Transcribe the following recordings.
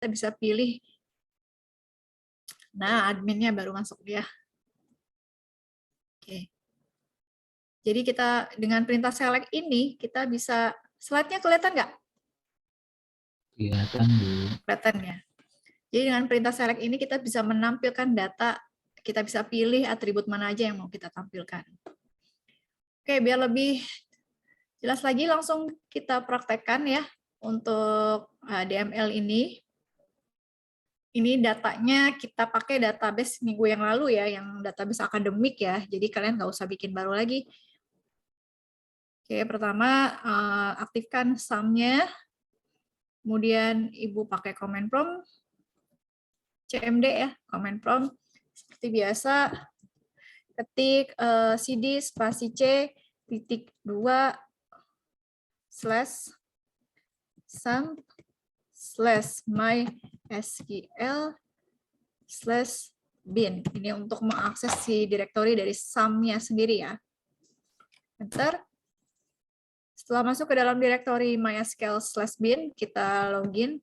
kita bisa pilih. Nah, adminnya baru masuk dia. Oke. Jadi kita dengan perintah select ini, kita bisa, slide-nya kelihatan nggak? Kelihatan, Bu. Kelihatan ya. Jadi dengan perintah select ini kita bisa menampilkan data, kita bisa pilih atribut mana aja yang mau kita tampilkan. Oke, biar lebih jelas lagi langsung kita praktekkan ya untuk DML ini. Ini datanya kita pakai database minggu yang lalu ya, yang database akademik ya. Jadi kalian nggak usah bikin baru lagi. Oke, pertama aktifkan sum-nya. Kemudian Ibu pakai command prompt CMD ya, command prompt seperti biasa. Ketik cd spasi c titik 2 slash sum slash mysql slash bin. Ini untuk mengakses si direktori dari sum-nya sendiri ya. Enter. Setelah masuk ke dalam direktori mysql slash bin, kita login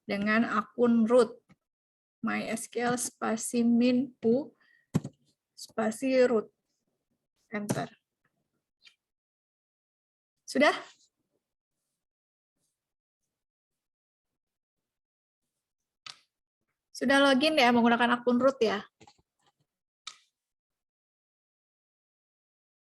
dengan akun root mysql spasi min pu spasi root. Enter. Sudah? Sudah login ya menggunakan akun root ya?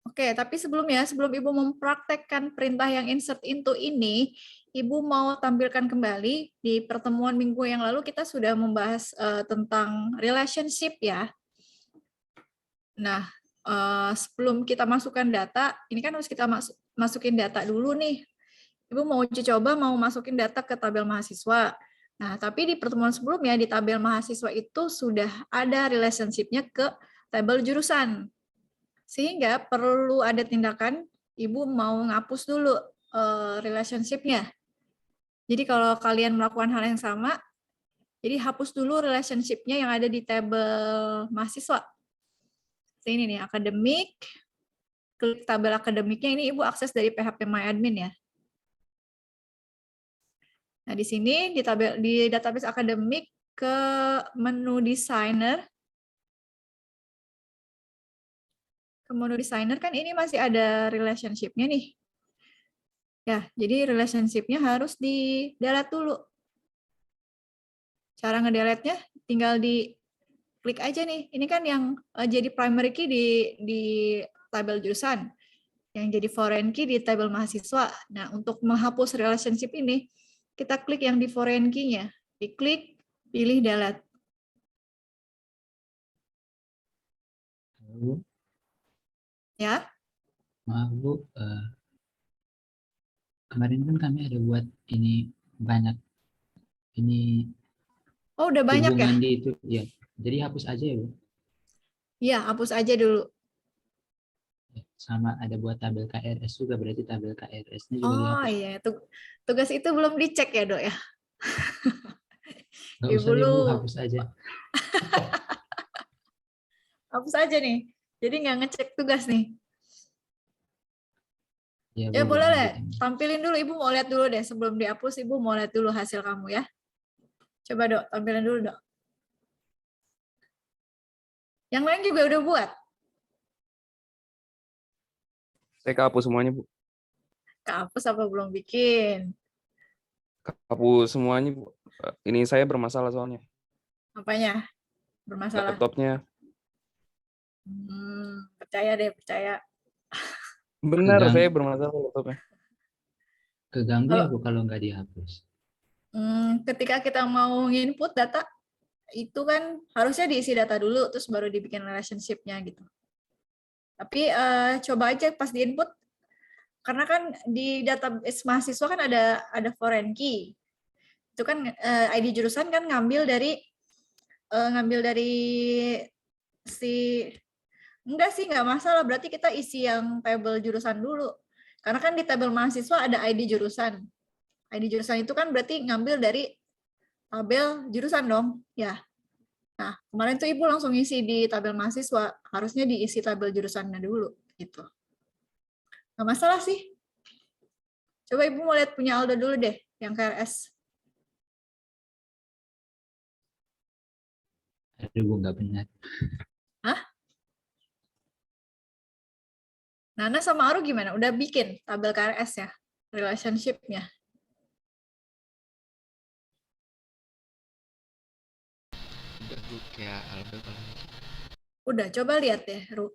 Oke, tapi sebelumnya, sebelum Ibu mempraktekkan perintah yang insert into ini, Ibu mau tampilkan kembali di pertemuan minggu yang lalu kita sudah membahas tentang relationship ya. Nah, sebelum kita masukkan data, ini kan harus kita masukin data dulu nih. Ibu mau uji coba mau masukin data ke tabel mahasiswa. Nah, tapi di pertemuan sebelumnya di tabel mahasiswa itu sudah ada relationship-nya ke tabel jurusan. Sehingga perlu ada tindakan, Ibu mau ngapus dulu relationship-nya. Jadi kalau kalian melakukan hal yang sama, jadi hapus dulu relationship-nya yang ada di tabel mahasiswa. Ini nih, akademik, klik tabel akademiknya, ini Ibu akses dari PHP MyAdmin ya. Nah, di sini di database akademik ke menu designer. Ke menu designer kan ini masih ada relationship-nya nih. Ya, jadi relationship-nya harus di-delete dulu. Cara nge-delete-nya tinggal di klik aja nih. Ini kan yang jadi primary key di tabel jurusan. Yang jadi foreign key di tabel mahasiswa. Nah, untuk menghapus relationship ini, kita klik yang di foreign key-nya. Diklik, pilih delete. Halo. Ya. Maaf, Bu. Kemarin kan kami ada buat ini banyak ini Oh, udah banyak ya? hubungan di itu. Ya. Jadi hapus aja ya, Bu. Iya, hapus aja dulu. Sama ada buat tabel KRS juga, berarti tabel KRS-nya juga Oh dihapus. iya, tugas itu belum dicek ya, Dok ya? Nggak Ibu usah deh, lu Bu, hapus aja. hapus aja nih. Jadi nggak ngecek tugas nih. Ya, Ya Bu, boleh jangan deh, gitu. tampilin dulu. Ibu mau lihat dulu deh. Sebelum dihapus, Ibu mau lihat dulu hasil kamu ya. Coba Dok, tampilin dulu Dok. Yang lain juga udah buat. Saya kehapus semuanya, Bu. Kehapus apa belum bikin? Kehapus semuanya, Bu. Ini saya bermasalah soalnya. Apanya? Bermasalah. Laptopnya. Percaya deh, percaya. Benar, saya bermasalah laptopnya. Keganggu ya, Kalau Bu, kalau nggak dihapus. ketika kita mau input data, itu kan harusnya diisi data dulu, terus baru dibikin relationship-nya gitu. Tapi coba aja pas di input, karena kan di database mahasiswa kan ada foreign key. Itu kan ID jurusan kan ngambil dari si enggak sih, nggak masalah, berarti kita isi yang tabel jurusan dulu. Karena kan di tabel mahasiswa ada ID jurusan. ID jurusan itu kan berarti ngambil dari tabel jurusan dong, ya. Nah, kemarin tuh Ibu langsung isi di tabel mahasiswa, harusnya diisi tabel jurusannya dulu gitu. Nggak masalah sih. Coba Ibu mau lihat punya Aldo dulu deh, yang KRS. Aduh, gue nggak benar. Nana sama Aru gimana? Udah bikin tabel KRS ya? Relationship-nya? Udah gue kayak Aldo kalau gitu. Udah, coba lihat deh, Ru.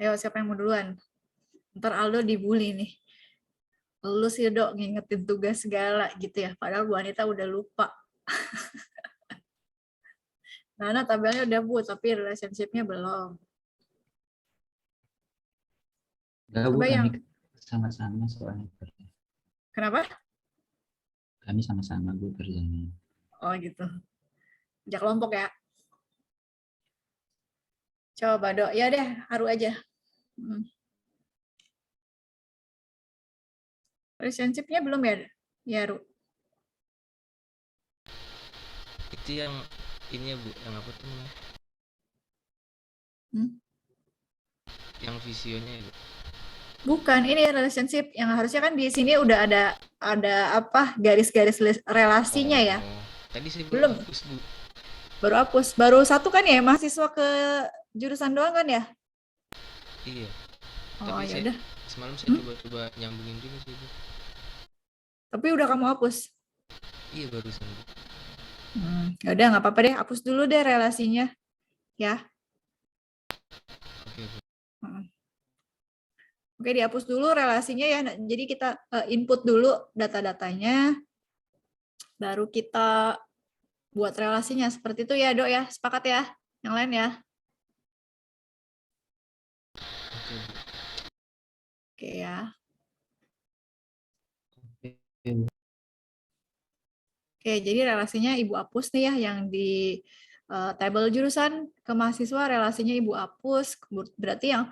Ayo, siapa yang mau duluan? Ntar Aldo dibully nih. Lu sih, Dok, ngingetin tugas segala gitu ya. Padahal Bu Anita udah lupa. Nana tabelnya udah Bu, tapi relationship-nya belum. Enggak, Bu, Coba kami yang... sama-sama soalnya kerja. Kenapa? Kami sama-sama, Bu, kerjanya. Oh gitu. Kerja kelompok ya. Coba, Dok. Ya deh, Aru aja. Relationship-nya belum ya? Ya, Ru. Itu yang ini ya Bu, yang apa tuh namanya? Yang visionya ya Bu. Bukan, ini relationship yang harusnya kan di sini udah ada apa garis-garis relasinya ya. Tadi saya Belum. hapus Bu. Baru hapus. Baru satu kan ya, mahasiswa ke jurusan doang kan ya? Iya. Oh, Tapi ya udah. semalam saya coba-coba nyambungin juga sih Bu. Tapi udah kamu hapus. Iya barusan Bu. Ya udah nggak apa-apa deh, hapus dulu deh relasinya. Ya. Oke Bu. Oke, dihapus dulu relasinya ya. Nah, jadi kita input dulu data-datanya, baru kita buat relasinya. Seperti itu ya, Dok ya. Sepakat ya? Yang lain ya? Oke Bu. Oke ya. Oke, Bu. Oke, jadi relasinya Ibu hapus nih ya, yang di tabel jurusan ke mahasiswa relasinya Ibu hapus. Berarti yang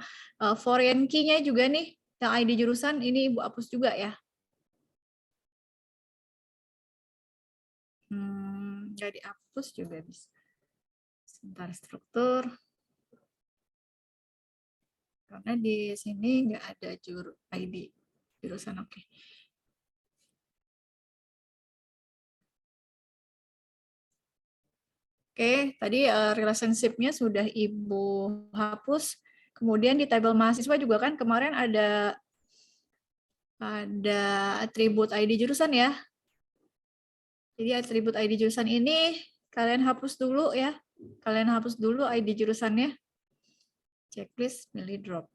foreign key-nya juga nih, yang ID jurusan ini Ibu hapus juga ya. Nggak dihapus juga bisa. Sebentar, struktur. Karena di sini nggak ada ID jurusan, oke. Oke, tadi relationship-nya sudah Ibu hapus. Kemudian di tabel mahasiswa juga kan kemarin ada atribut ID jurusan ya. Jadi atribut ID jurusan ini kalian hapus dulu ya. Kalian hapus dulu ID jurusannya. Checklist, milih drop.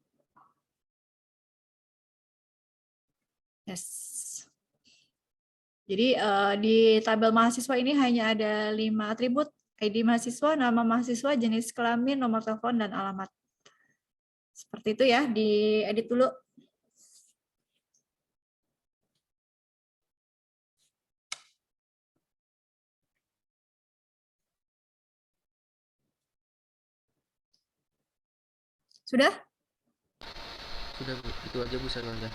Yes. Jadi di tabel mahasiswa ini hanya ada 5 atribut. ID mahasiswa, nama mahasiswa, jenis kelamin, nomor telepon, dan alamat. Seperti itu ya, diedit dulu. Sudah? Sudah Bu, itu aja Bu sarannya.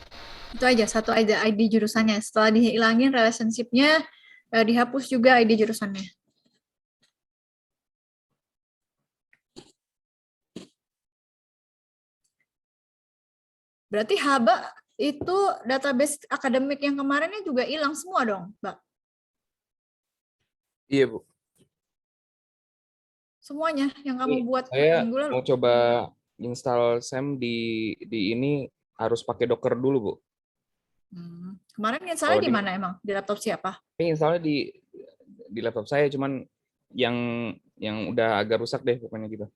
Itu aja, satu aja ID jurusannya. Setelah dihilangin relationship-nya, dihapus juga ID jurusannya. Berarti Haba itu database akademik yang kemarinnya juga hilang semua dong, Mbak? Iya, Bu. Semuanya yang kamu buat Saya minggu lalu? mau coba install SAM di ini harus pakai Docker dulu, Bu. Kemarin installnya di mana emang? Di laptop siapa? Ini installnya di laptop saya, cuman yang udah agak rusak deh pokoknya gitu.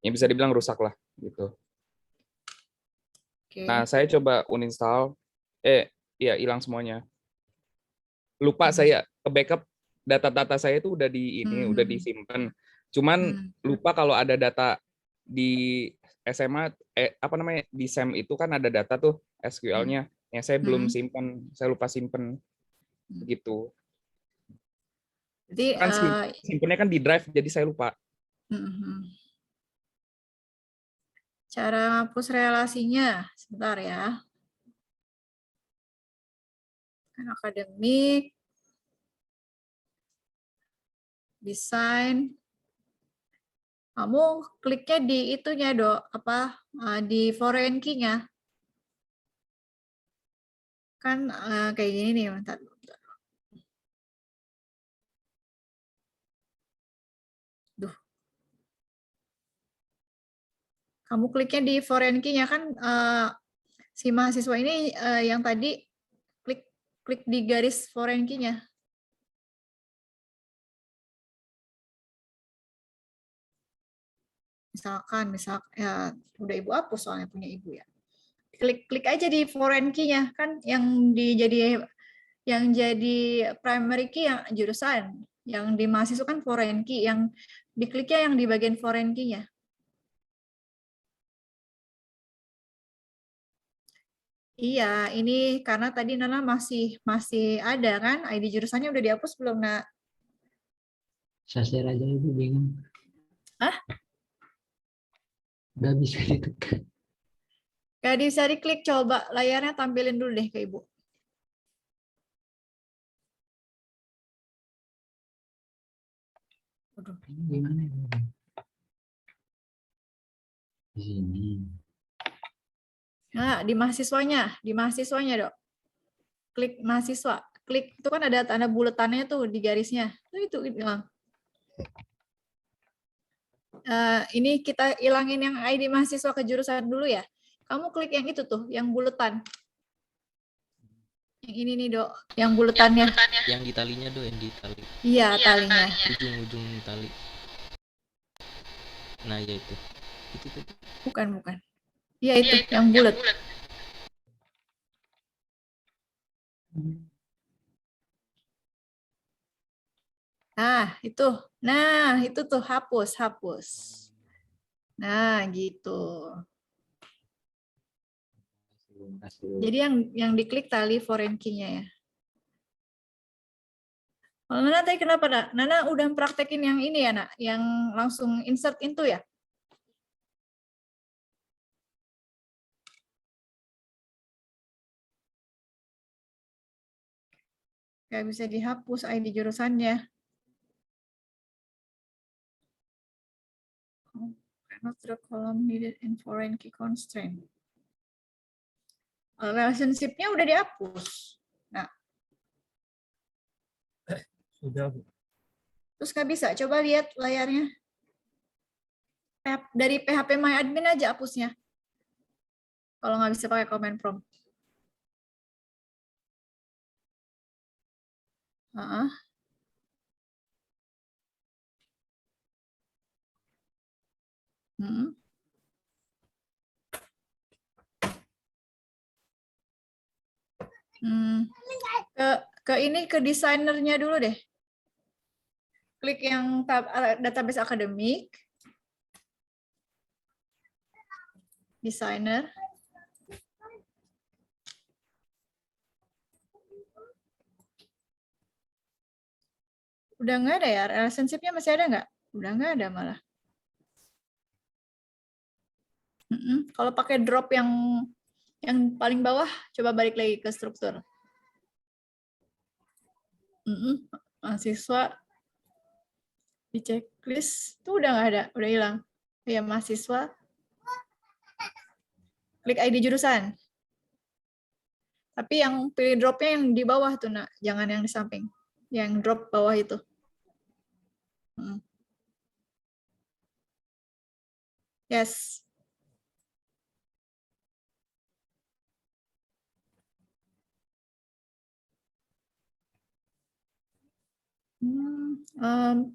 Yang bisa dibilang rusak lah gitu. Oke. Nah, saya coba uninstall, ya hilang semuanya. Lupa saya ke backup data-data saya itu udah udah disimpan. Cuman lupa kalau ada data di SMA apa namanya di SAM itu kan ada data tuh SQL-nya yang saya belum simpan, saya lupa simpen gitu. Jadi Kan simpennya kan di drive jadi saya lupa. Cara hapus relasinya, sebentar ya. Kan akademik, desain. Kamu kliknya di itunya, Dok, apa di foreign key-nya. Kan kayak gini nih, bentar. Duh. Kamu kliknya di foreign key-nya kan si mahasiswa ini yang tadi klik di garis foreign key-nya. Misalkan ya udah ibu hapus soalnya punya ibu ya. Klik aja di foreign key-nya kan yang jadi primary key yang jurusan, yang di mahasiswa kan foreign key, yang dikliknya yang di bagian foreign key-nya. Iya, ini karena tadi Nana masih ada kan, ID jurusannya udah dihapus belum, Nak? Saya share aja Ibu, bingung. Hah? Nggak bisa ditekan. Gak bisa diklik, coba layarnya tampilin dulu deh ke Ibu. Aduh. Ini gimana Ibu? Di sini. Nah, di mahasiswanya, Dok. Klik mahasiswa. Klik itu kan ada tanda buletannya tuh di garisnya. Itu hilang. Ini kita ilangin yang ID mahasiswa ke jurusan dulu ya. Kamu klik yang itu tuh, yang buletan. Yang ini nih, Dok, yang buletannya. Yang di talinya do, yang di tali. Iya, talinya. Ujung-ujung tali. Nah, ya itu. Itu tuh. Bukan. Iya itu, yang bulat. Nah, itu tuh hapus. Nah, gitu. Jadi yang diklik tali foreign key-nya ya. Kalau Nana tadi kenapa, Nak? Nana udah praktekin yang ini ya, Nak? Yang langsung insert into ya? Nggak bisa dihapus ID jurusannya. Not the column needed in foreign key constraint. Relationship-nya udah dihapus. Nah. Sudah. Terus nggak bisa. Coba lihat layarnya. Dari PHP My Admin aja hapusnya. Kalau nggak bisa pakai command prompt. Ke desainernya dulu deh. Klik yang tab database akademik. Designer. Udah nggak ada ya? Relationship-nya masih ada nggak? Udah nggak ada malah. Kalau pakai drop yang paling bawah, coba balik lagi ke struktur. Mahasiswa di checklist itu udah nggak ada, udah hilang. Ya mahasiswa. Klik ID jurusan. Tapi yang pilih dropnya yang di bawah tuh, Nak, jangan yang di samping. Yang drop bawah itu. Yes.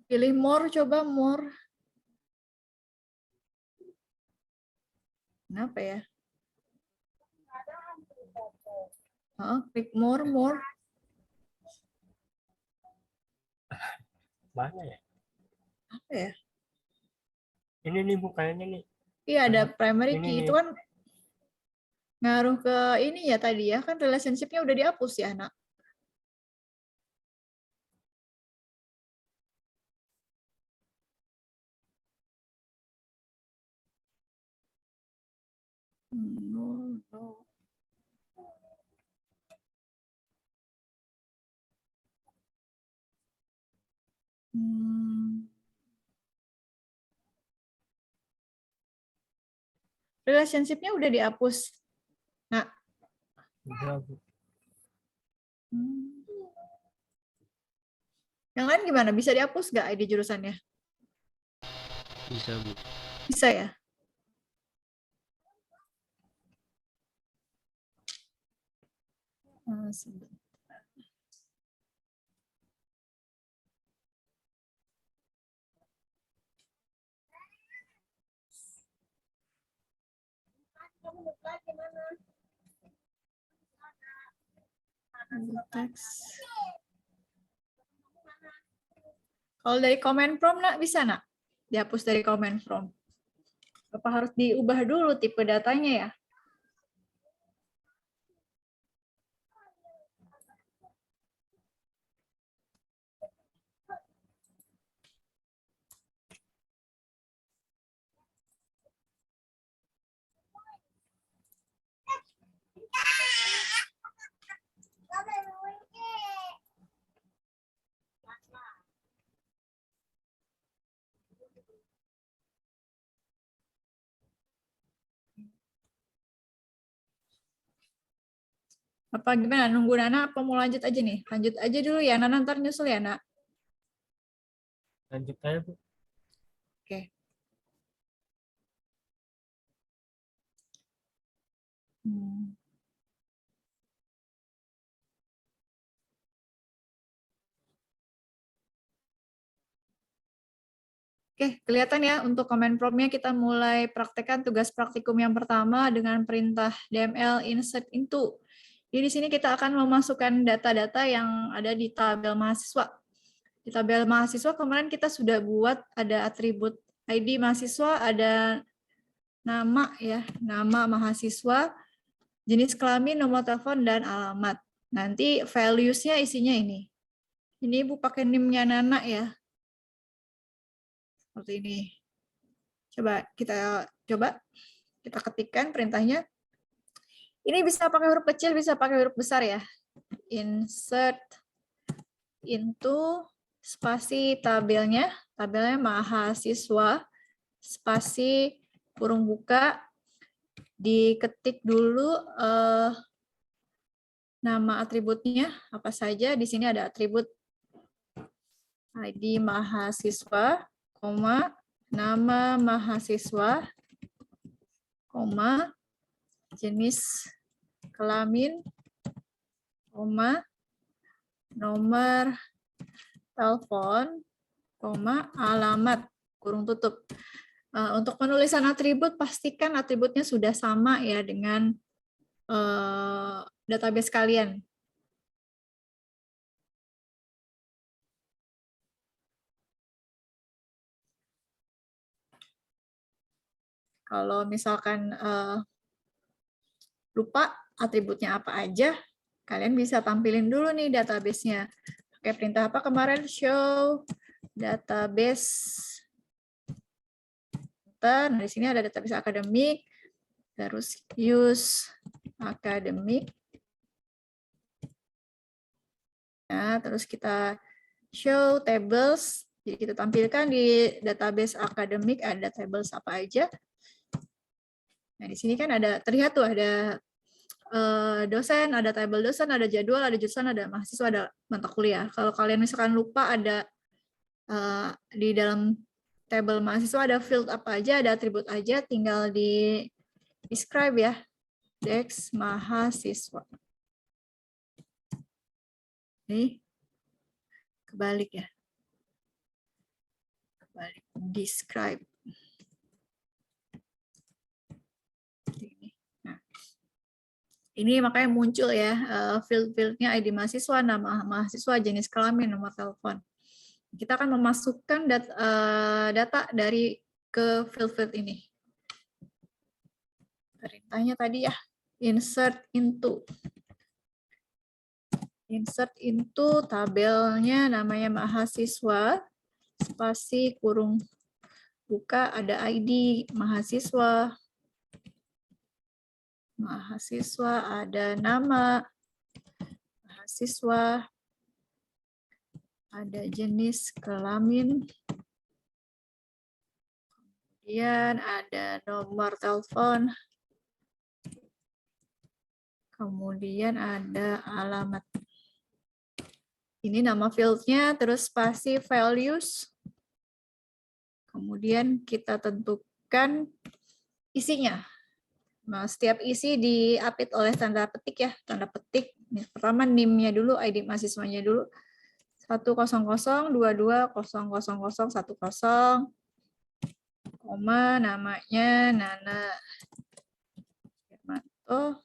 Pilih more, coba more. Kenapa ya? Klik more. Mana ya? Apa ya? Ini nih bukannya nih. Iya, ada primary Ini key. nih. Itu kan ngaruh ke ini ya tadi ya. Kan relationship-nya udah dihapus ya, Nak. No. Relationship-nya udah dihapus. Nah. Udah, Bu. Yang lain gimana? Bisa dihapus nggak ID jurusannya? Bisa, Bu. Bisa ya? Sebentar. Teks. Kalau dari comment prompt, nak, bisa, nak? Dihapus dari comment prompt. Apa harus diubah dulu tipe datanya ya? Apa gimana? Nunggu Nana apa mau lanjut aja nih? Lanjut aja dulu ya, Nana ntar nyusul ya, Nak. Lanjut aja, Bu. Oke. Oke, kelihatan ya untuk comment prompt-nya kita mulai praktekkan tugas praktikum yang pertama dengan perintah DML insert into. Jadi di sini kita akan memasukkan data-data yang ada di tabel mahasiswa. Di tabel mahasiswa kemarin kita sudah buat ada atribut ID mahasiswa, ada nama ya, nama mahasiswa, jenis kelamin, nomor telepon, dan alamat. Nanti values-nya isinya ini. Ini Ibu pakai NIM-nya Nana ya. Seperti ini. Coba kita ketikkan perintahnya. Ini bisa pakai huruf kecil, bisa pakai huruf besar ya. Insert into spasi tabelnya mahasiswa, spasi kurung buka, diketik dulu nama atributnya apa saja. Di sini ada atribut ID mahasiswa, koma, nama mahasiswa, koma, jenis kelamin, koma, nomor telepon, koma, alamat, kurung tutup. Untuk penulisan atribut, pastikan atributnya sudah sama ya dengan database kalian. Kalau misalkan lupa atributnya apa aja, kalian bisa tampilin dulu nih database-nya. Pakai perintah apa kemarin? Show database. Nah, di sini ada database akademik, terus use akademik. Nah, terus kita show tables. Jadi kita tampilkan di database akademik ada tables apa aja. Nah, di sini kan ada terlihat tuh ada dosen, ada tabel dosen, ada jadwal, ada jurusan, ada mahasiswa, ada mata kuliah. Kalau kalian misalkan lupa ada di dalam tabel mahasiswa ada field apa aja, ada atribut aja, tinggal di describe ya. Dex mahasiswa. Nih, kebalik ya. Kebalik, describe. Nah, ini makanya muncul ya field-fieldnya ID mahasiswa, nama mahasiswa, jenis kelamin, nomor telepon. Kita akan memasukkan data dari ke field-field ini. Perintahnya tadi ya, insert into. Insert into tabelnya namanya mahasiswa, spasi kurung buka ada ID mahasiswa. Mahasiswa ada nama mahasiswa, ada jenis kelamin, kemudian ada nomor telepon, kemudian ada alamat. Ini nama fieldnya, terus spasi values. Kemudian kita tentukan isinya. Nah, setiap isi diapit oleh tanda petik ya, tanda petik. Pertama NIM-nya dulu, ID mahasiswanya dulu. 100220010, koma, namanya Nana Firmanto.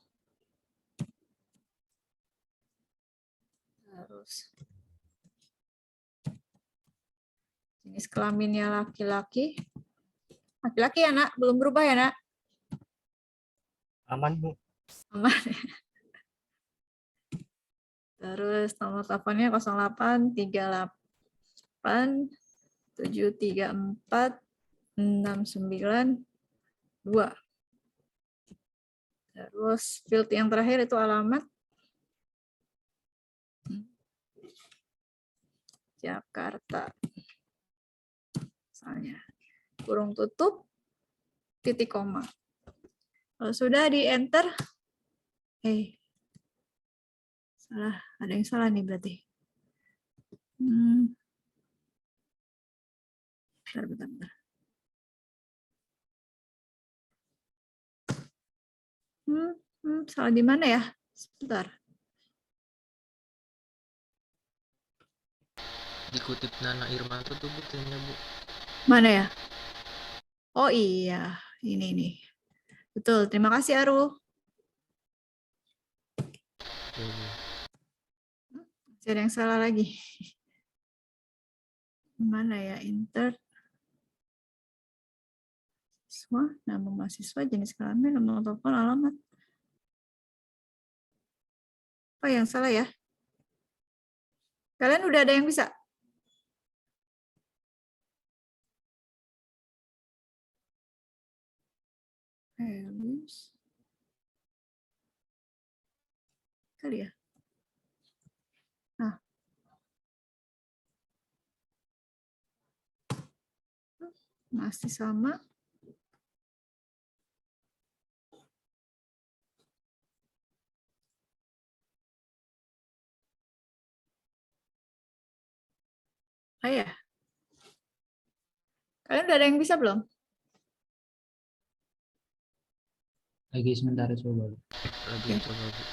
Terus jenis kelaminnya laki-laki. Laki-laki ya, Nak? Belum berubah ya, Nak? Aman, Bu. Aman. Terus nomor teleponnya 0838734692. Terus field yang terakhir itu alamat. Jakarta. Misalnya. Kurung tutup, titik koma. Kalau sudah di enter, salah, ada yang salah nih berarti. Bentar. Salah di mana ya? Sebentar. Dikutip Nana Irmanto tuh Bu, kayaknya Bu. Mana ya? Oh iya, ini nih. Betul, terima kasih Aru. Masih ada yang salah lagi. Mana ya? Enter. Siswa, nama mahasiswa, jenis kelamin, nomor telepon, alamat. Apa yang salah ya? Kalian udah ada yang bisa? Kali ya? Nah. Masih sama. Ya. Kalian udah ada yang bisa belum? Lagi sementara coba. Lagi coba Bu.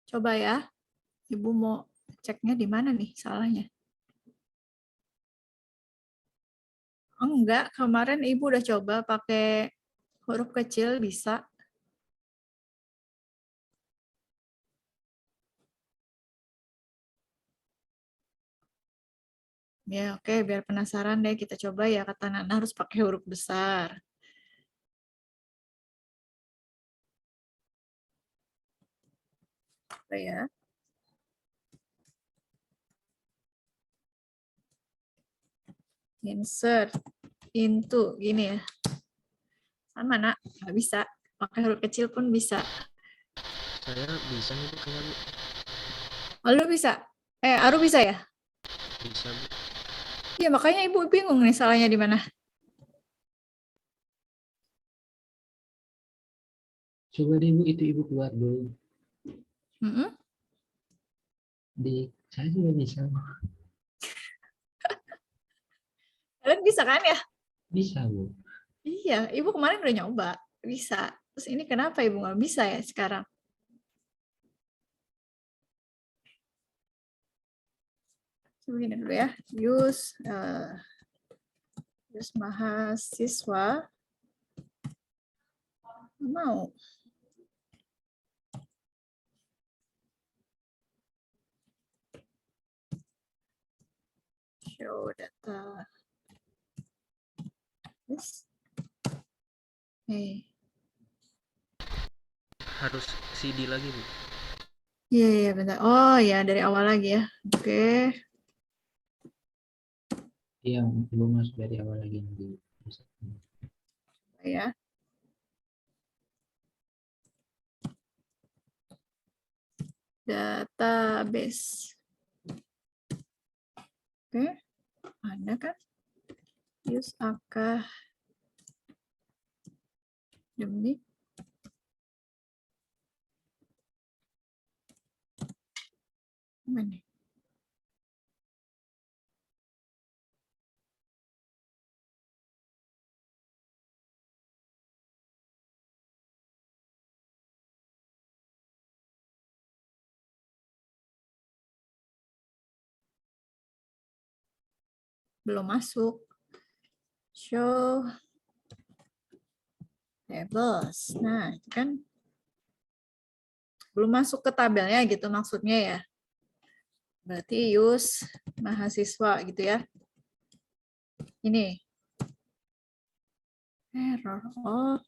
Coba ya. Ibu mau ceknya di mana nih salahnya? Enggak, kemarin Ibu udah coba pakai huruf kecil bisa. Ya, oke, biar penasaran deh kita coba ya, kata Nana harus pakai huruf besar. Apa ya? Insert into gini ya. Sama, Nak, nggak bisa. Pakai huruf kecil pun bisa. Saya bisa nih Bu, kayaknya Bu. Oh, lu bisa? Aru bisa ya? Bisa Bu. Iya, makanya Ibu bingung nih salahnya di mana. Coba deh Bu, itu Ibu keluar dulu. Saya juga bisa. Kalian bisa kan ya? Bisa Bu. Iya, Ibu kemarin udah nyoba. Bisa. Terus ini kenapa Ibu nggak bisa ya sekarang? Begini dulu ya. Use mahasiswa. Mau. Show data. Yes. Harus CD lagi Bu. Iya, bentar. Oh ya, dari awal lagi ya. Oke. Iya, belum masuk dari awal lagi nanti. Ya. Database. Oke. Ada kan? Use demi mana? belum masuk. Show tables. Nah, itu kan belum masuk ke tabelnya gitu maksudnya ya. Berarti use mahasiswa gitu ya. Ini. Error. Oh.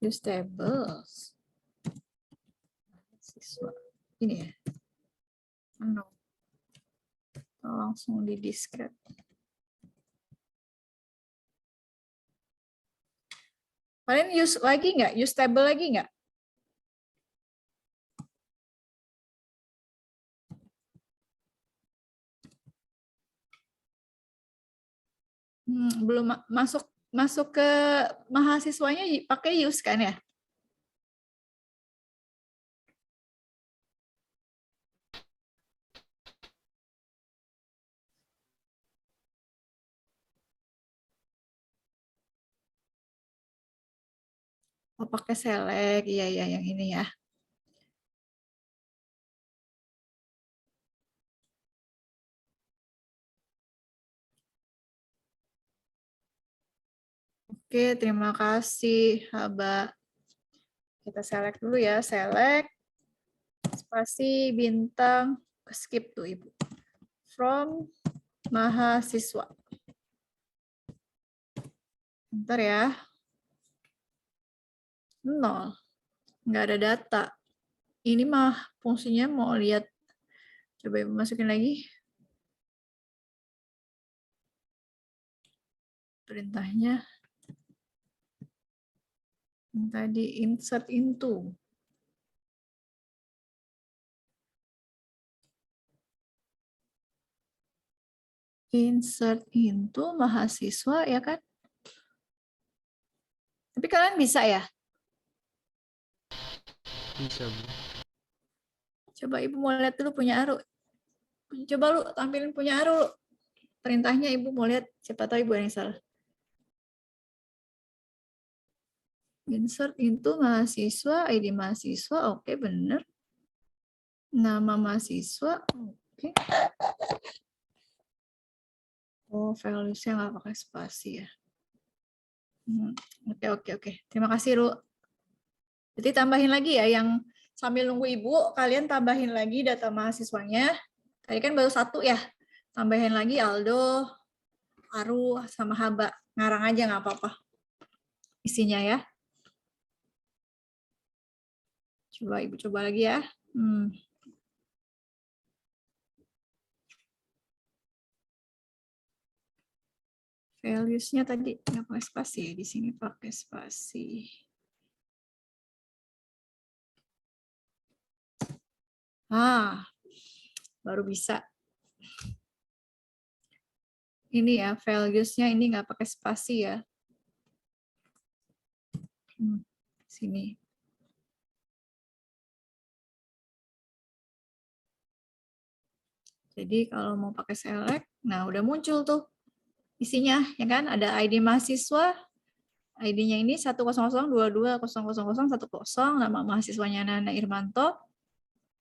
Use tables. Mahasiswa. Ini ya. No. Langsung di discrete. Kalian use lagi nggak? Use table lagi nggak? Belum masuk ke mahasiswanya pakai use kan ya? Oh, pakai select. Iya, iya, yang ini ya. Oke, terima kasih, Haba. Kita select dulu ya. Select, spasi, bintang, skip tuh, Ibu. From mahasiswa. Bentar ya. 0. Nggak ada data. Ini mah fungsinya mau lihat. Coba Ibu masukin lagi. Perintahnya. Yang tadi insert into. Insert into mahasiswa ya kan? Tapi kalian bisa ya? Bisa, Bu. Coba Ibu mau lihat dulu punya Aru. Coba lu tampilin punya Aru. Perintahnya Ibu mau lihat, siapa tahu Ibu yang salah. Insert into mahasiswa, ID mahasiswa, oke bener. Nama mahasiswa, oke. Oh, values-nya nggak pakai spasi ya. Oke. Terima kasih, Ru. Jadi tambahin lagi ya, yang sambil nunggu Ibu, kalian tambahin lagi data mahasiswanya. Tadi kan baru 1 ya. Tambahin lagi Aldo, Aru, sama Haba. Ngarang aja nggak apa-apa. Isinya ya. Coba Ibu coba lagi ya. Values-nya tadi nggak pakai spasi ya. Di sini pakai spasi. Baru bisa. Ini ya, values-nya ini nggak pakai spasi ya. Sini. Jadi kalau mau pakai select, nah udah muncul tuh isinya, ya kan? Ada ID mahasiswa, ID-nya ini 10022000010, nama mahasiswanya Nana Irmanto,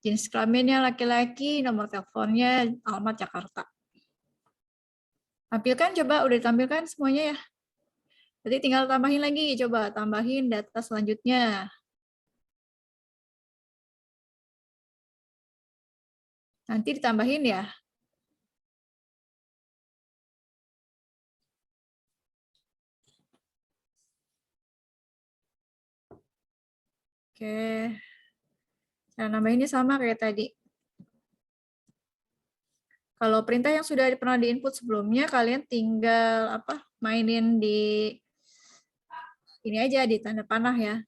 jenis kelaminnya laki-laki, nomor teleponnya alamat Jakarta. Tampilkan, coba udah ditampilkan semuanya ya. Jadi tinggal tambahin lagi, coba tambahin data selanjutnya. Nanti ditambahin ya. Oke. Cara nambahinnya sama kayak tadi. Kalau perintah yang sudah pernah diinput sebelumnya, kalian tinggal mainin di ini aja, di tanda panah ya.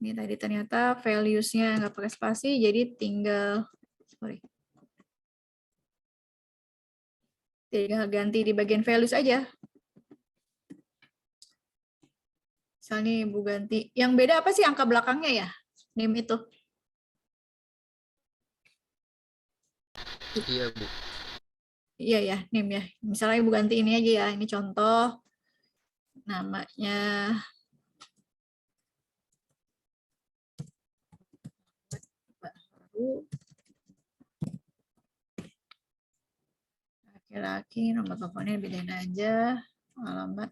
Ini tadi ternyata values-nya nggak pakai spasi, jadi tinggal ganti di bagian values aja. Misalnya Ibu ganti. Yang beda apa sih angka belakangnya ya? Name itu. Iya, Bu. Iya ya, NIM ya. Misalnya Ibu ganti ini aja ya. Ini contoh namanya baru laki-laki, nomor teleponnya bedain aja, alamat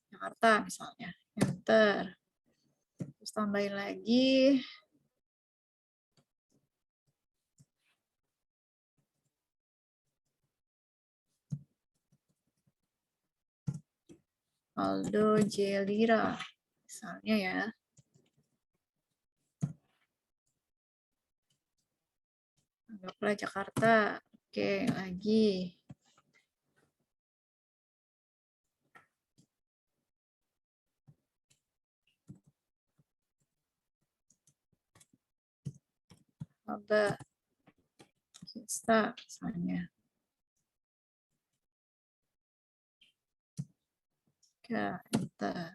Jakarta misalnya. Enter. Terus tambahin lagi. Aldo Jelira, misalnya ya. Anggaplah Jakarta. Oke, lagi. Alba Kista, misalnya. Oke, enter.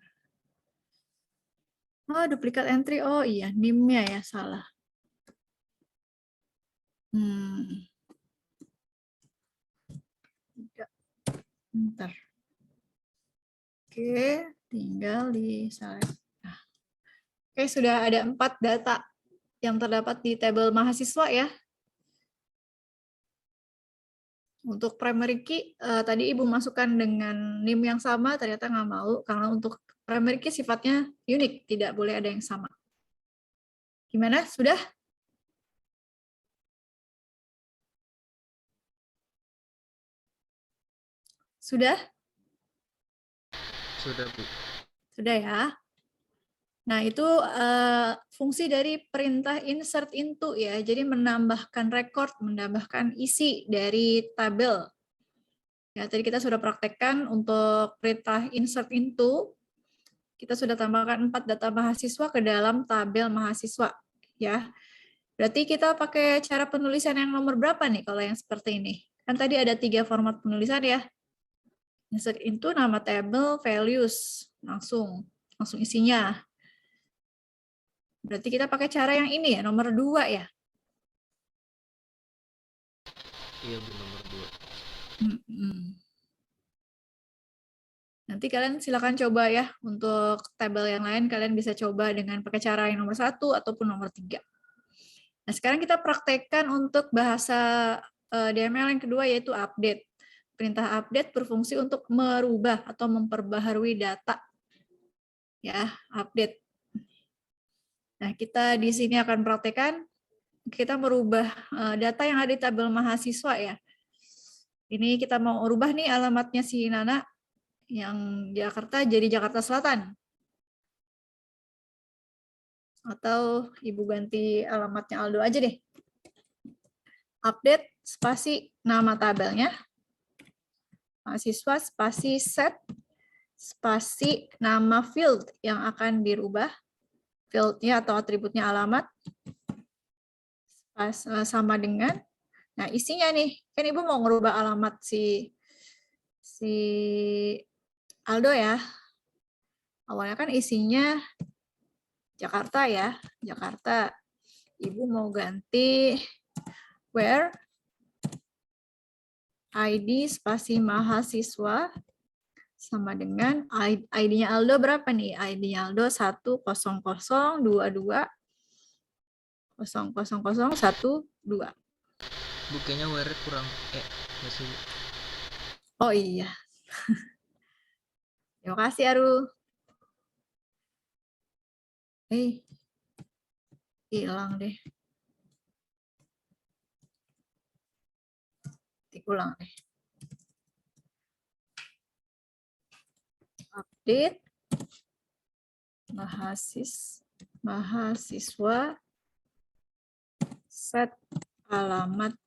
Oh, duplikat entry. Oh iya, NIM-nya ya, salah. Bentar. Oke, tinggal di select. Nah. Oke, sudah ada 4 data yang terdapat di tabel mahasiswa ya. Untuk primary key, tadi Ibu masukkan dengan NIM yang sama, ternyata nggak mau, karena untuk primary key sifatnya unik, tidak boleh ada yang sama. Gimana? Sudah? Sudah? Sudah, Bu. Sudah ya. Nah, itu fungsi dari perintah insert into ya. Jadi menambahkan record, menambahkan isi dari tabel. Ya, tadi kita sudah praktekkan untuk perintah insert into. Kita sudah tambahkan 4 data mahasiswa ke dalam tabel mahasiswa. Ya. Berarti kita pakai cara penulisan yang nomor berapa nih kalau yang seperti ini? Kan tadi ada 3 format penulisan ya. Insert into nama tabel, values, langsung isinya. Berarti kita pakai cara yang ini ya, nomor 2 ya. Iya, Bu, nomor 2. Nanti kalian silakan coba ya, untuk tabel yang lain kalian bisa coba dengan pakai cara yang nomor 1 ataupun nomor 3. Nah, sekarang kita praktekkan untuk bahasa DML yang kedua, yaitu update. Perintah update berfungsi untuk merubah atau memperbaharui data. Ya, update. Nah, kita di sini akan praktekkan kita merubah data yang ada di tabel mahasiswa ya. Ini kita mau rubah nih alamatnya si Nana yang Jakarta jadi Jakarta Selatan. Atau Ibu ganti alamatnya Aldo aja deh. Update spasi nama tabelnya. Mahasiswa spasi set spasi nama field yang akan dirubah. Fieldnya atau atributnya alamat. Sama dengan, nah isinya nih, kan Ibu mau ngerubah alamat si Aldo ya. Awalnya kan isinya Jakarta ya, Jakarta. Ibu mau ganti where ID spasi mahasiswa sama dengan ID-nya Aldo berapa nih? ID-nya Aldo 10022 00012. Bukanya WR kurang nggak sih, Bu? Oh iya. Terima kasih Aru. Hilang deh. Ulang deh. Update mahasiswa set alamat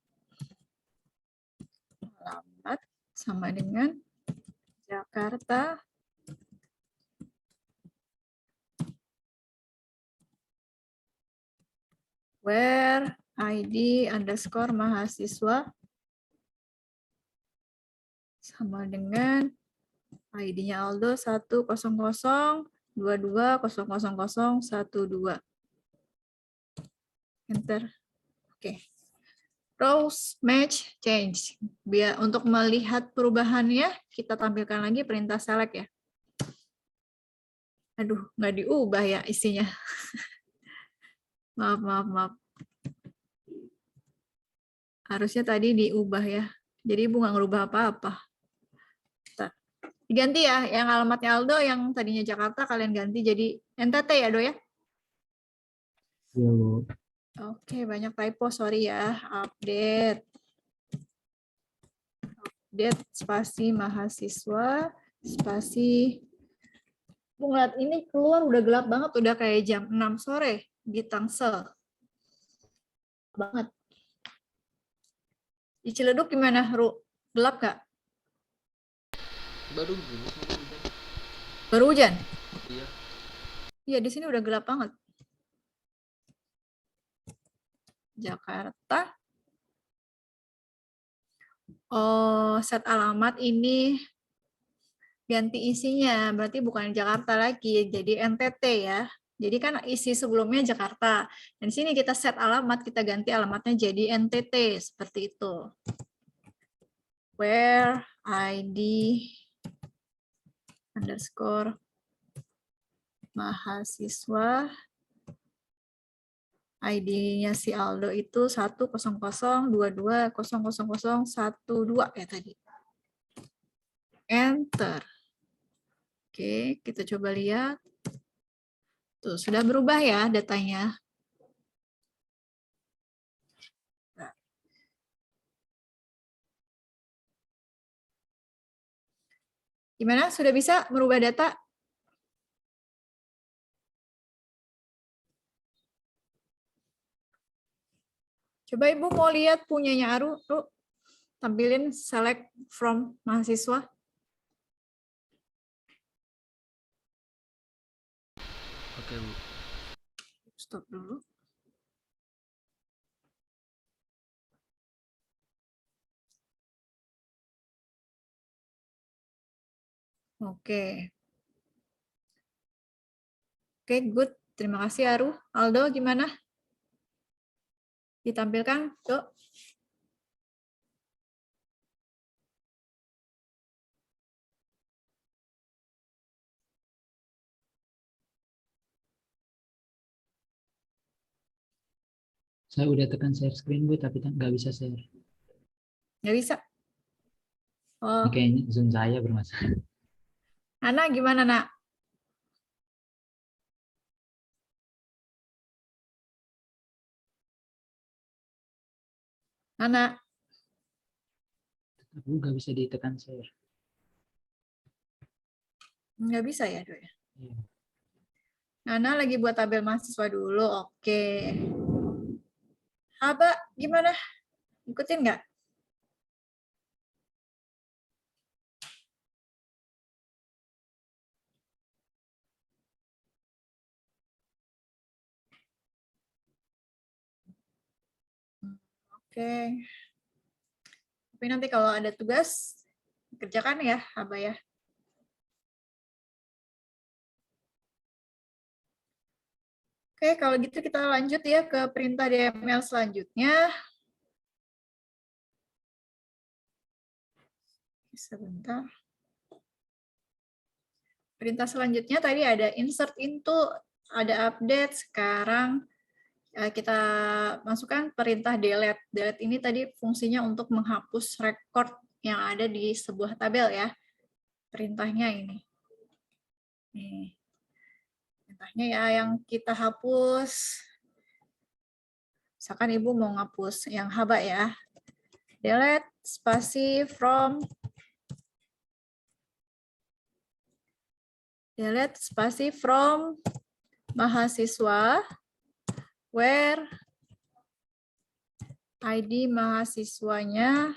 sama dengan Jakarta where ID underscore mahasiswa sama dengan ID-nya Aldo 10022000012. Enter. Oke. rows match change. Biar untuk melihat perubahannya, kita tampilkan lagi perintah select ya. Aduh, nggak diubah ya isinya. Maaf. Harusnya tadi diubah ya. Jadi Ibu nggak ngerubah apa-apa. Bentar. Diganti ya, yang alamatnya Aldo yang tadinya Jakarta kalian ganti jadi NTT ya, Do ya? Iya, Bu. Oke, banyak typo, sorry ya. Update spasi mahasiswa, spasi. Bu ngeliat ini keluar udah gelap banget, udah kayak jam 6 sore di Tangsel. Banget. Di Ciledug gimana, Ru? Gelap nggak? Baru gini sama hujan. Baru hujan? Iya. Iya, di sini udah gelap banget. Jakarta. Oh, set alamat ini ganti isinya, berarti bukan Jakarta lagi, jadi NTT ya. Jadi kan isi sebelumnya Jakarta. Dan di sini kita set alamat, kita ganti alamatnya jadi NTT, seperti itu. Where ID underscore mahasiswa, ID-nya si Aldo itu 10022000012 ya tadi. Enter. Oke, kita coba lihat. Tuh, sudah berubah ya datanya. Gimana? Sudah bisa merubah data? Coba Ibu mau lihat punyanya Aru, tampilin select from mahasiswa. Oke, Bu. Stop dulu. Oke. Oke, good. Terima kasih Aru. Aldo gimana? Ditampilkan, Dok? Saya udah tekan share screen, Bu, tapi nggak bisa share. Nggak bisa. Oh, Ini kayaknya Zoom saya bermasalah. Ana gimana, Nak? Ana, Tapi nggak bisa ditekan share. nggak bisa ya, Dok? Ya? Iya. Ana lagi buat tabel mahasiswa dulu. Oke. Haba, gimana? Ikutin nggak? Oke. Tapi nanti kalau ada tugas, kerjakan ya, Haba ya. Oke, kalau gitu kita lanjut ya ke perintah DML selanjutnya. Sebentar. Perintah selanjutnya tadi ada insert into, ada update. Sekarang kita masukkan perintah delete. Delete ini tadi fungsinya untuk menghapus record yang ada di sebuah tabel ya. Perintahnya ini. Nih. Perintahnya ya yang kita hapus. Misalkan Ibu mau ngapus yang haba ya. Delete spasi from mahasiswa where ID mahasiswanya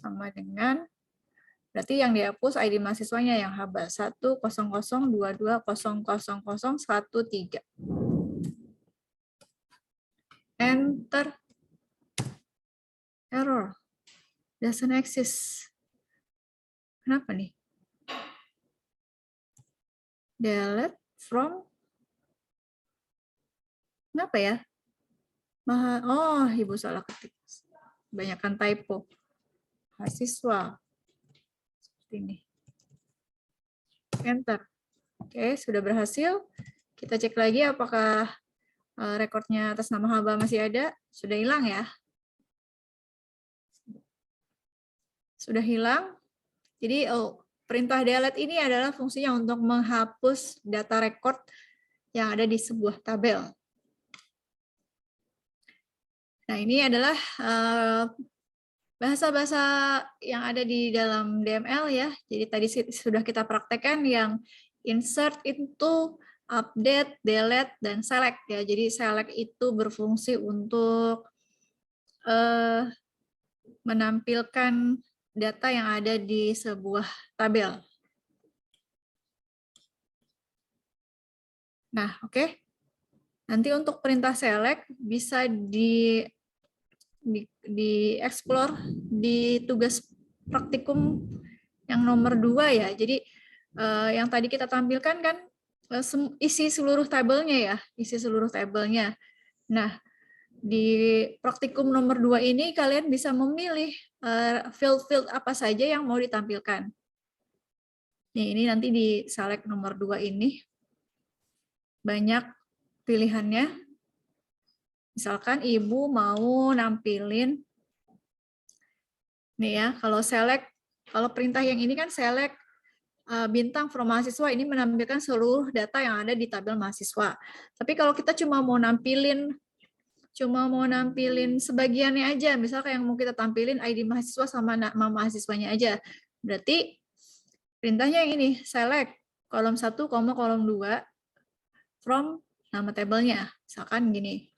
sama dengan, berarti yang dihapus ID mahasiswanya yang haba 10022000013. Enter. Error. Doesn't exist. Kenapa nih? Delete from. Kenapa ya? Oh, Ibu salah ketik. Banyakkan typo. Mahasiswa. Seperti ini. Enter. Oke, sudah berhasil. Kita cek lagi apakah rekornya atas nama haba masih ada. Sudah hilang ya? Sudah hilang. Jadi perintah delete ini adalah fungsinya untuk menghapus data record yang ada di sebuah tabel. Nah, ini adalah bahasa-bahasa yang ada di dalam DML ya. Jadi tadi sudah kita praktekkan yang insert into, update, delete, dan select ya. Jadi select itu berfungsi untuk menampilkan data yang ada di sebuah tabel. Nah, oke. Nanti untuk perintah select bisa di-explore di tugas praktikum yang nomor 2 ya. Jadi yang tadi kita tampilkan kan isi seluruh tabelnya ya, isi seluruh tabelnya. Nah, di praktikum nomor 2 ini kalian bisa memilih field-field apa saja yang mau ditampilkan. Nih, ini nanti di select nomor 2 ini banyak pilihannya. Misalkan Ibu mau nampilin nih ya, kalau select, kalau perintah yang ini kan select bintang from mahasiswa, ini menampilkan seluruh data yang ada di tabel mahasiswa. Tapi kalau kita cuma mau nampilin sebagiannya aja, misalkan yang mau kita tampilin ID mahasiswa sama nama mahasiswanya aja. Berarti perintahnya yang ini, select kolom 1, kolom 2 from nama tabelnya. Misalkan gini.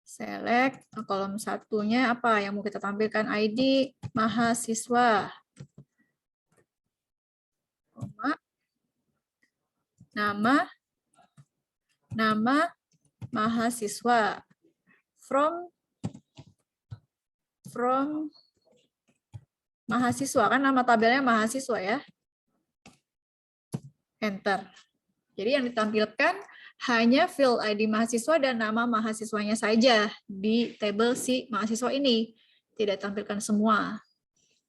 Select kolom 1-nya apa yang mau kita tampilkan, ID mahasiswa. Nama mahasiswa. From mahasiswa, kan nama tabelnya mahasiswa ya. Enter. Jadi yang ditampilkan hanya field ID mahasiswa dan nama mahasiswanya saja di tabel si mahasiswa ini. Tidak tampilkan semua.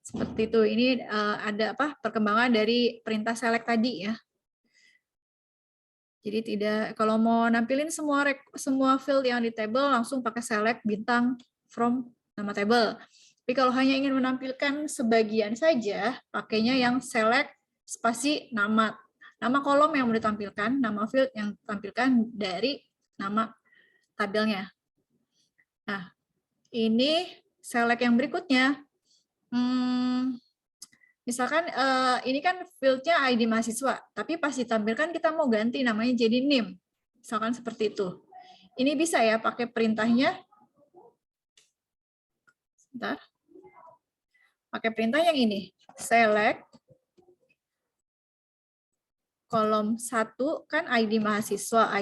Seperti itu. Ini ada perkembangan dari perintah select tadi ya. Jadi tidak, kalau mau nampilin semua field yang di table langsung pakai select bintang from nama table. Tapi kalau hanya ingin menampilkan sebagian saja, pakainya yang select spasi nama kolom yang mau ditampilkan, nama field yang ditampilkan dari nama tabelnya. Nah, ini select yang berikutnya. Misalkan ini kan field-nya ID mahasiswa, tapi pas ditampilkan kita mau ganti namanya jadi NIM. Misalkan seperti itu. Ini bisa ya pakai perintahnya. Sebentar. Pakai perintah yang ini. Select kolom 1 kan ID mahasiswa,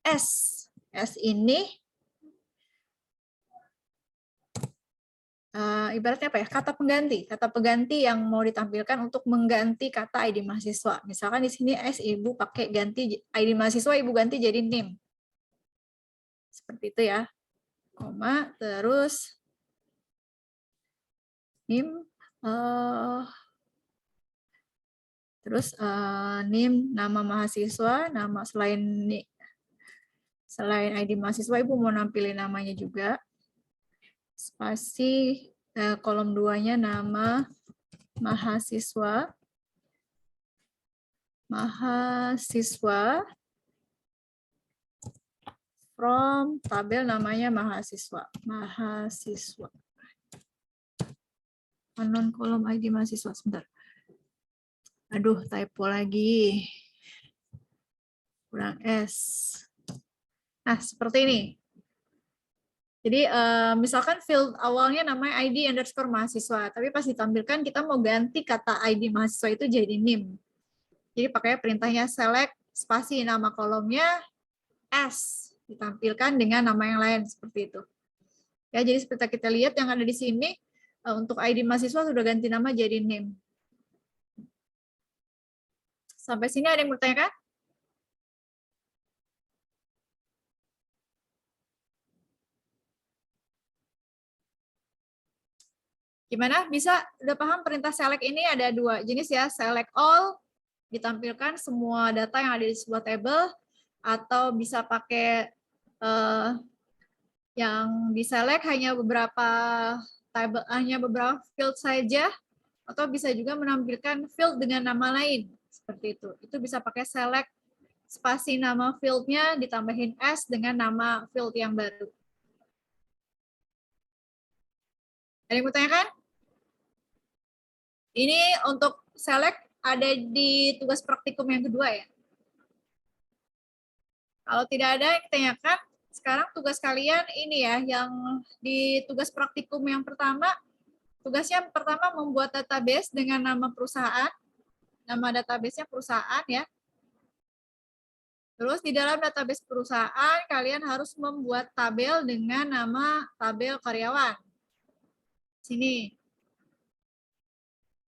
S ini ibaratnya apa ya, kata pengganti yang mau ditampilkan untuk mengganti kata ID mahasiswa. Misalkan di sini S, Ibu pakai ganti ID mahasiswa, Ibu ganti jadi NIM. Seperti itu ya. Koma, terus NIM, terus NIM nama mahasiswa, nama selain ID mahasiswa, Ibu mau nampilin namanya juga. Spasi kolom 2-nya nama mahasiswa from tabel namanya mahasiswa non kolom ID mahasiswa. Sebentar, aduh typo lagi, kurang S. Nah, seperti ini. Jadi misalkan field awalnya namanya ID underscore mahasiswa, tapi pas ditampilkan kita mau ganti kata ID mahasiswa itu jadi NIM. Jadi pakai perintahnya select spasi nama kolomnya S, ditampilkan dengan nama yang lain seperti itu. Ya, jadi seperti kita lihat yang ada di sini untuk ID mahasiswa sudah ganti nama jadi name. Sampai sini ada yang bertanya kan? Gimana? Bisa? Udah paham perintah select ini ada dua jenis ya, select all, ditampilkan semua data yang ada di sebuah table, atau bisa pakai yang di select hanya beberapa table, hanya beberapa field saja, atau bisa juga menampilkan field dengan nama lain, seperti itu. Itu bisa pakai select spasi nama fieldnya ditambahin S dengan nama field yang baru. Ada yang mau tanyakan? Ini untuk select ada di tugas praktikum yang kedua ya. Kalau tidak ada yang ditanyakan, sekarang tugas kalian ini ya, yang di tugas praktikum yang pertama, tugasnya pertama membuat database dengan nama perusahaan, nama database-nya perusahaan ya. Terus di dalam database perusahaan, kalian harus membuat tabel dengan nama tabel karyawan. Sini.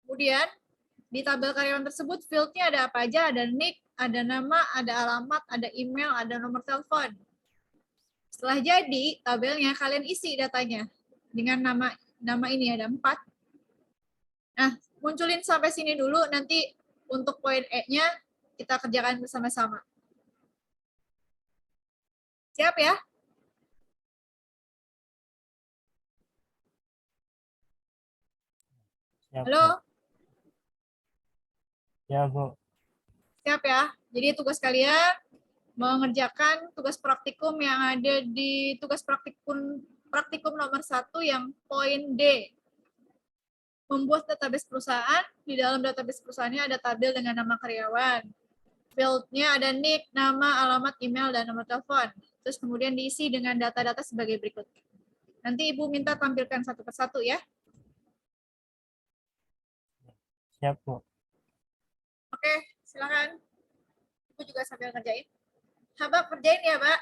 Kemudian, di tabel karyawan tersebut, field-nya ada apa aja? Ada nick, ada nama, ada alamat, ada email, ada nomor telepon. Setelah jadi tabelnya, kalian isi datanya dengan nama ini ada 4. Nah, munculin sampai sini dulu, nanti untuk poin E-nya kita kerjakan bersama-sama. Siap ya? Siap, Halo? Bu. Ya, Bu. Siap ya? Jadi tugas kalian mengerjakan tugas praktikum yang ada di tugas praktikum nomor 1 yang poin D. Membuat database perusahaan, di dalam database perusahaannya ada tabel dengan nama karyawan. Field-nya ada nick, nama, alamat, email, dan nomor telepon. Terus kemudian diisi dengan data-data sebagai berikut. Nanti Ibu minta tampilkan satu persatu ya. Siap, Bu. Oke, silakan. Ibu juga sambil ngerjain. Habak kerjain ya, Mbak.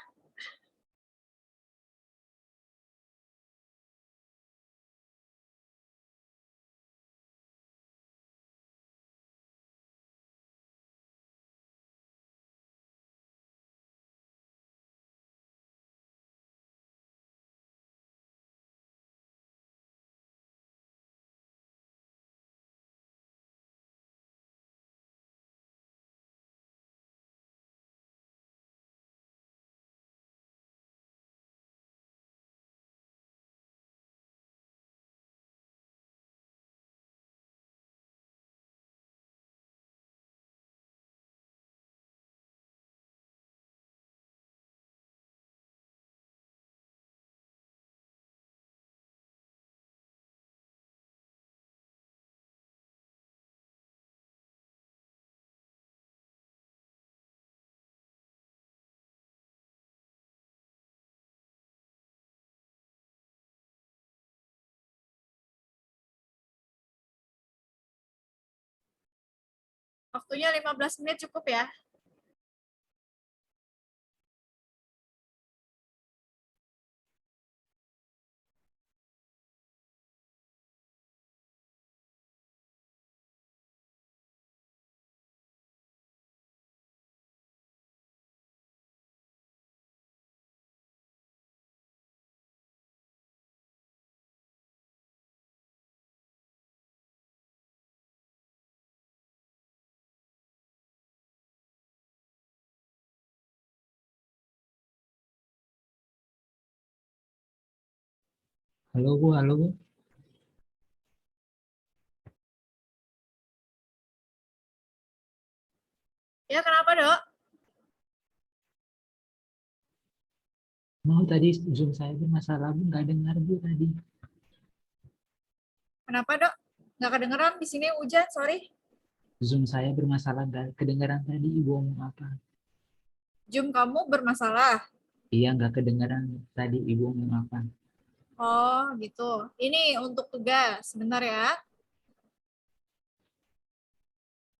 Waktunya 15 menit cukup ya. Halo Bu, halo Bu. Ya, kenapa, Dok? Mau tadi Zoom saya bermasalah Bu, nggak dengar Bu tadi. Kenapa, Dok? Nggak kedengeran di sini hujan, sorry. Zoom saya bermasalah, nggak kedengaran tadi Ibu ngomong apa. Zoom kamu bermasalah. Iya, nggak kedengaran tadi Ibu ngomong apa. Oh, gitu. Ini untuk tugas. Sebentar ya.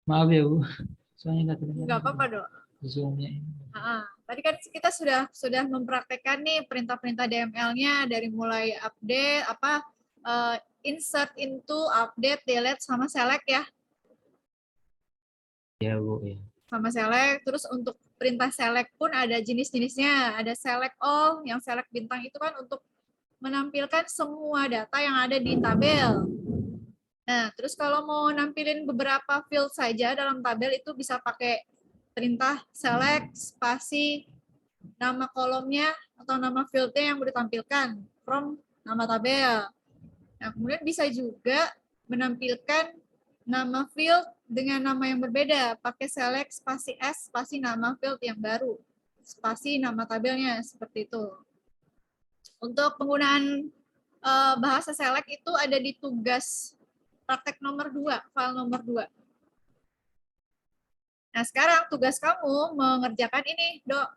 Maaf ya Bu, soalnya nggak kedengaran. Nggak apa-apa, Dok. Zoom-nya ini. Tadi kan kita sudah mempraktekkan nih perintah-perintah DML-nya dari mulai update, insert into, update, delete, sama select ya. Ya, Bu, ya. Sama select. Terus untuk perintah select pun ada jenis-jenisnya. Ada select all, yang select bintang itu kan untuk menampilkan semua data yang ada di tabel. Nah, terus kalau mau nampilin beberapa field saja dalam tabel itu bisa pakai perintah select, spasi, nama kolomnya atau nama fieldnya yang mau ditampilkan from nama tabel. Nah, kemudian bisa juga menampilkan nama field dengan nama yang berbeda, pakai select, spasi S, spasi nama field yang baru, spasi nama tabelnya, seperti itu. Untuk penggunaan bahasa select itu ada di tugas praktek nomor 2, file nomor 2. Nah, sekarang tugas kamu mengerjakan ini, Dok.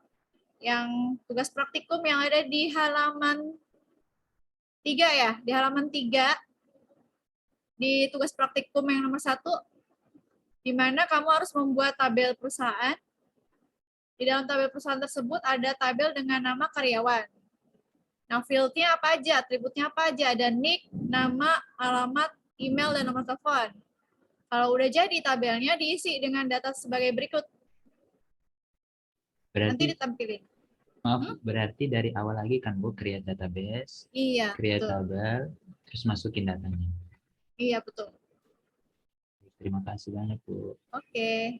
Yang tugas praktikum yang ada di halaman 3 ya, di halaman 3, di tugas praktikum yang nomor 1, di mana kamu harus membuat tabel perusahaan. Di dalam tabel perusahaan tersebut ada tabel dengan nama karyawan. Nah, field-nya apa aja, atributnya apa aja, ada nick, nama, alamat, email, dan nomor telepon. Kalau udah jadi tabelnya diisi dengan data sebagai berikut. Nanti Berarti, ditampilin. maaf, berarti dari awal lagi kan, Bu, create database, Iya, create betul. tabel, terus masukin datanya. Iya, betul. Terima kasih banyak, Bu. Oke.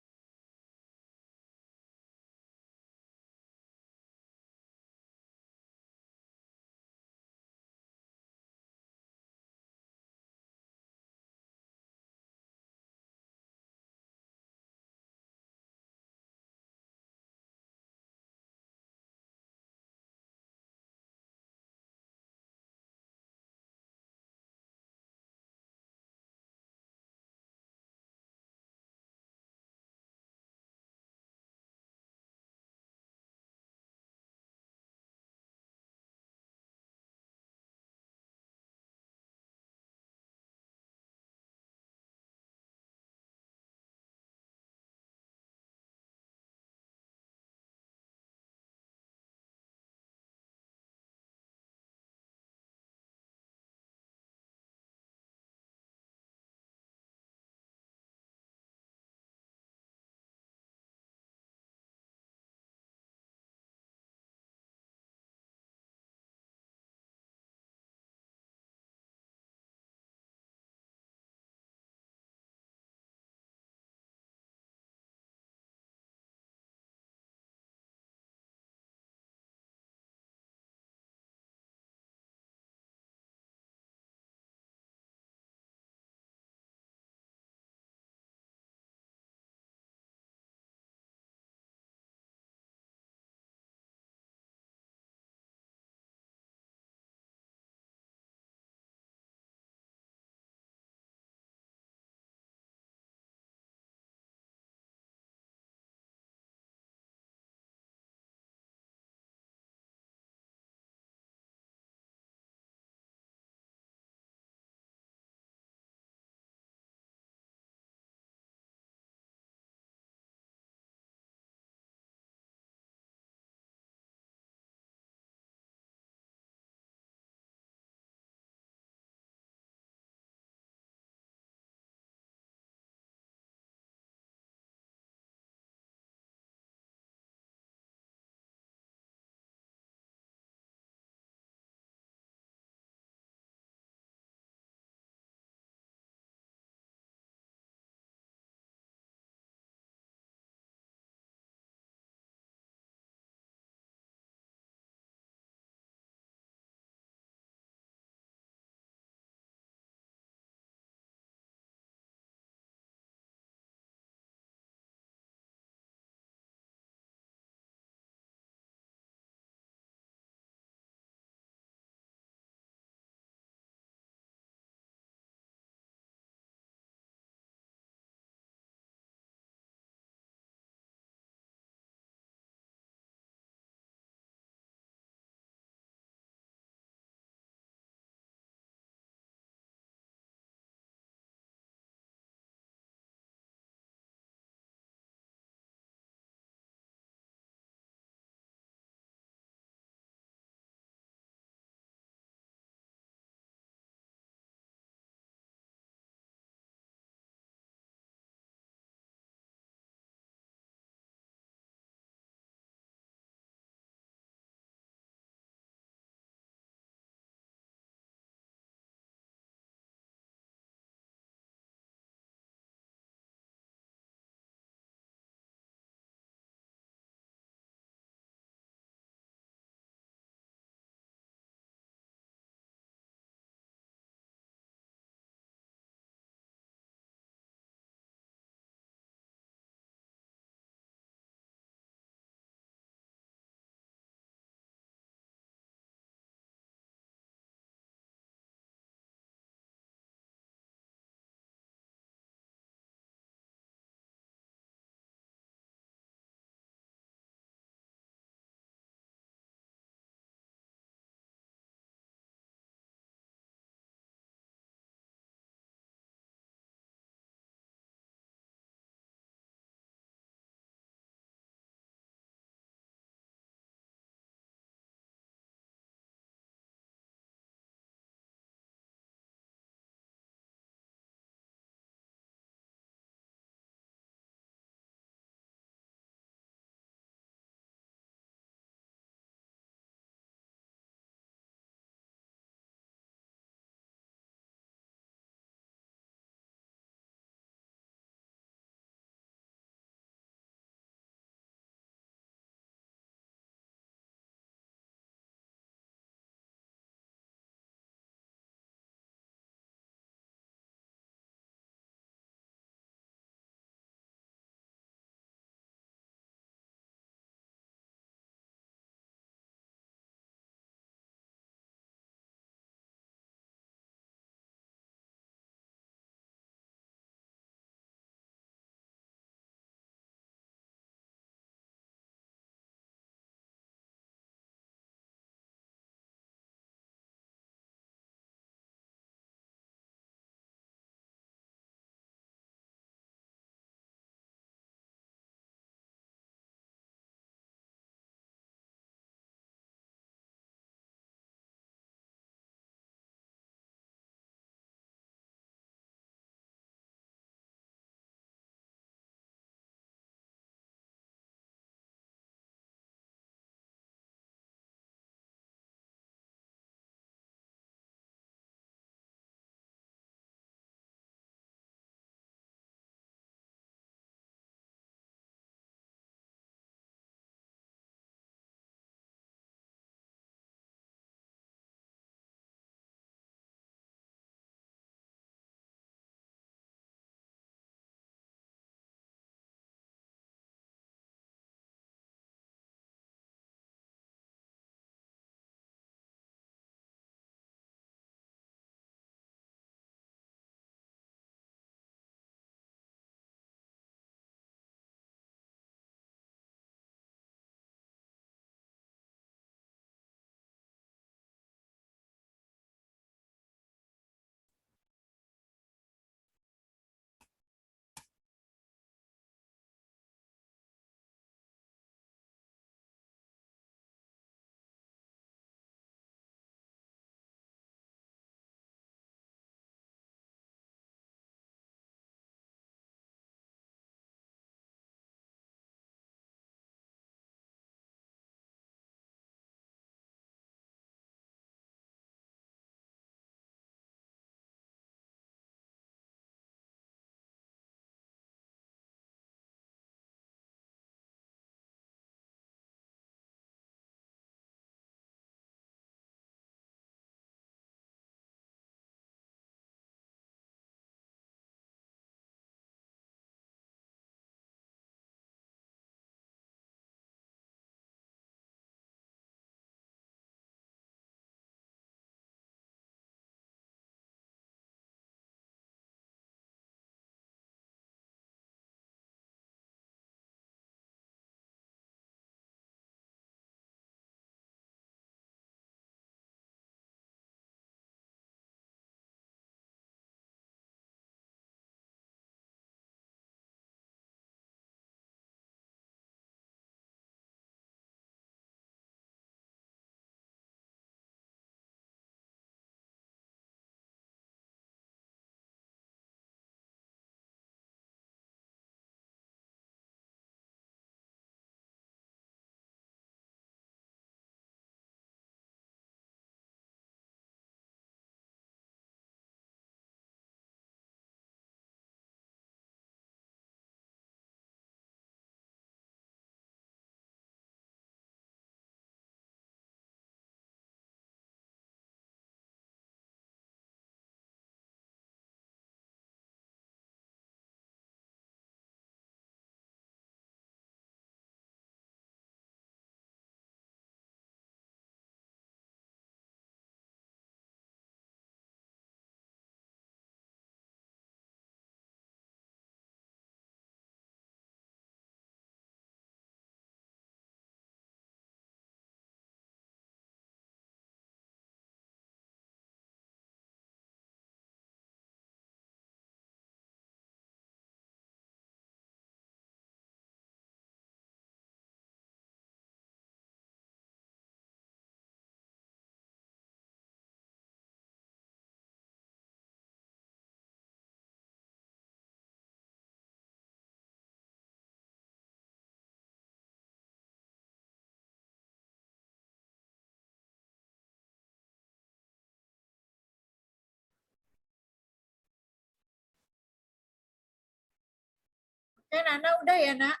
Oke, Nana udah ya, Nak?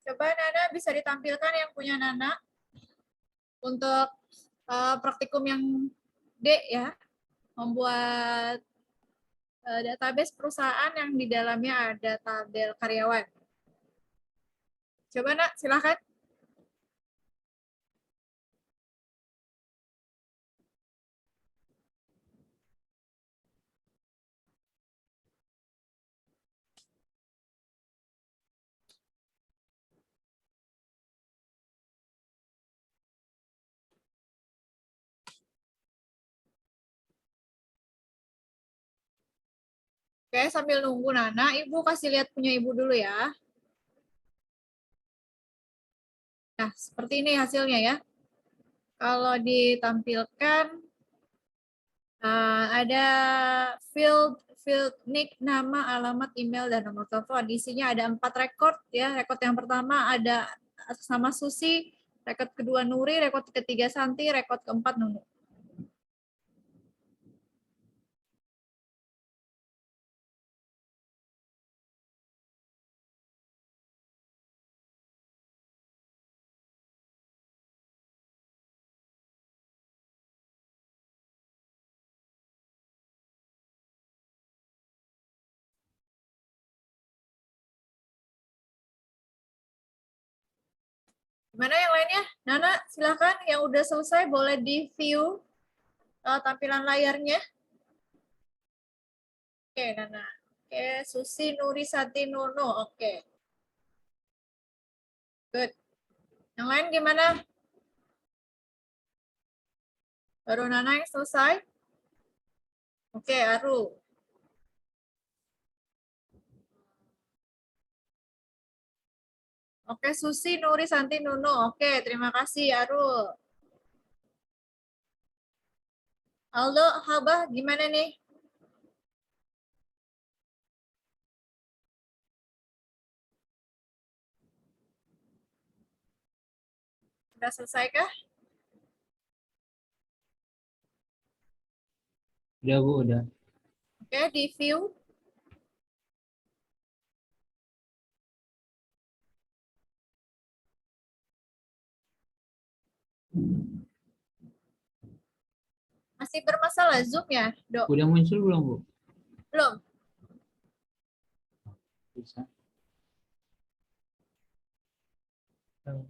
Coba Nana bisa ditampilkan yang punya Nana untuk praktikum yang D ya, membuat database perusahaan yang di dalamnya ada tabel karyawan. Coba Nak, silakan. Oke, sambil nunggu Nana, Ibu kasih lihat punya Ibu dulu ya. Nah, seperti ini hasilnya ya. Kalau ditampilkan, ada field nick, nama, alamat, email, dan nomor telepon. Isinya ada 4 record ya. Record yang pertama ada atas nama Susi, record kedua Nuri, record ketiga Santi, record keempat Nunu. Gimana yang lainnya? Nana, silakan yang udah selesai boleh di-view tampilan layarnya. Oke, Nana. Oke, Susi, Nuri, Santi, Nunu. Oke. Good. Yang lain gimana? Baru Nana yang selesai? Oke, Aru. Oke, Susi, Nuri, Santi, Nunu. Oke, terima kasih, Arul. Aldo, Habah, gimana nih? Sudah selesai kah? Udah Bu, udah. Oke, di view. Masih bermasalah Zoom ya, Dok? Udah muncul belum Bu? Belum. Bisa. Tuh.